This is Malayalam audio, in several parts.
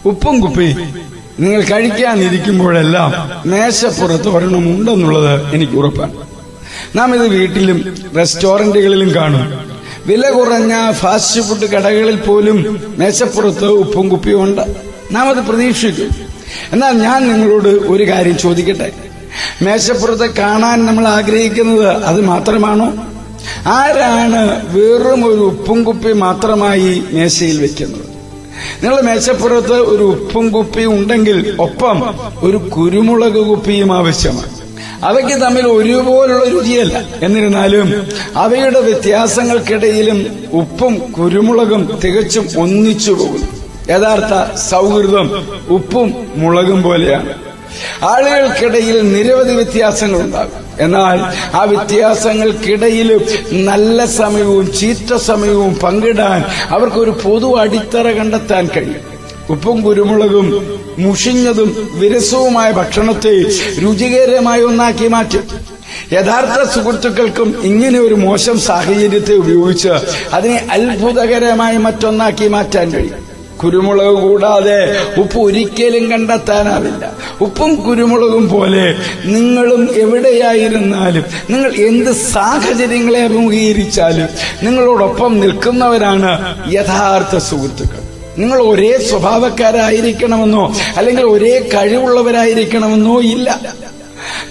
ഉപ്പും കുപ്പി നിങ്ങൾ കഴിക്കാനിരിക്കുമ്പോഴെല്ലാം മേശപ്പുറത്ത് ഒരെണ്ണം ഉണ്ടെന്നുള്ളത് എനിക്ക് ഉറപ്പാണ്. നാം ഇത് വീട്ടിലും റെസ്റ്റോറന്റുകളിലും കാണും. വില കുറഞ്ഞ ഫാസ്റ്റ് ഫുഡ് കടകളിൽ പോലും മേശപ്പുറത്ത് ഉപ്പും കുപ്പിയും ഉണ്ട്. നാം അത് പ്രതീക്ഷിക്കും. എന്നാൽ ഞാൻ നിങ്ങളോട് ഒരു കാര്യം ചോദിക്കട്ടെ. മേശപ്പുറത്ത് കാണാൻ നമ്മൾ ആഗ്രഹിക്കുന്നത് അത് മാത്രമാണോ? ആരാണ് വെറും ഒരു ഉപ്പും കുപ്പി മാത്രമായി മേശയിൽ വെക്കുന്നത്? നിങ്ങളുടെ മേശപ്പുറത്ത് ഒരു ഉപ്പും കുപ്പിയും ഉണ്ടെങ്കിൽ ഒപ്പം ഒരു കുരുമുളക് കുപ്പിയും ആവശ്യമാണ്. അവയ്ക്ക് തമ്മിൽ ഒരുപോലുള്ള രുചിയല്ല. എന്നിരുന്നാലും അവയുടെ വ്യത്യാസങ്ങൾക്കിടയിലും ഉപ്പും കുരുമുളകും തികച്ചും ഒന്നിച്ചു പോകുന്നു. യഥാർത്ഥ സൗഹൃദം ഉപ്പും മുളകും പോലെയാണ്. ആളുകൾക്കിടയിൽ നിരവധി വ്യത്യാസങ്ങളുണ്ടാകും. എന്നാൽ ആ വ്യത്യാസങ്ങൾക്കിടയിൽ നല്ല സമയവും ചീത്ത സമയവും പങ്കിടാൻ അവർക്കൊരു പൊതു അടിത്തറ കണ്ടെത്താൻ കഴിയും. ഉപ്പും കുരുമുളകും മുഷിഞ്ഞതും വിരസവുമായ ഭക്ഷണത്തെ രുചികരമായ ഒന്നാക്കി മാറ്റും. യഥാർത്ഥ സുഹൃത്തുക്കൾക്കും ഇങ്ങനെ ഒരു മോശം സാഹചര്യത്തെ ഉപയോഗിച്ച് അതിനെ അത്ഭുതകരമായി മറ്റൊന്നാക്കി മാറ്റാൻ കഴിയും. കുരുമുളക് കൂടാതെ ഉപ്പ് ഒരിക്കലും കണ്ടെത്താനാവില്ല. ഉപ്പും കുരുമുളകും പോലെ നിങ്ങളും എവിടെയായിരുന്നാലും, നിങ്ങൾ എന്ത് സാഹചര്യങ്ങളെ അഭിമുഖീകരിച്ചാലും നിങ്ങളോടൊപ്പം നിൽക്കുന്നവരാണ് യഥാർത്ഥ സുഹൃത്തുക്കൾ. നിങ്ങൾ ഒരേ സ്വഭാവക്കാരായിരിക്കണമെന്നോ അല്ലെങ്കിൽ ഒരേ കഴിവുള്ളവരായിരിക്കണമെന്നോ ഇല്ല.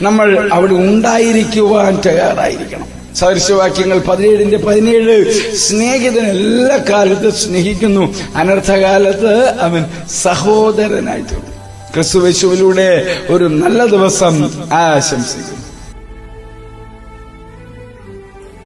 നമ്മൾ അവിടെ ഉണ്ടായിരിക്കുവാൻ തയ്യാറായിരിക്കണം. സദൃശവാക്യങ്ങൾ 17:17 സ്നേഹിതൻ എല്ലാ കാലത്തും സ്നേഹിക്കുന്നു, അനർത്ഥകാലത്ത് അവൻ സഹോദരനായി തീർന്നു. ക്രിസ്തുയേശുവിലൂടെ ഒരു നല്ല ദിവസം ആശംസിക്കുന്നു.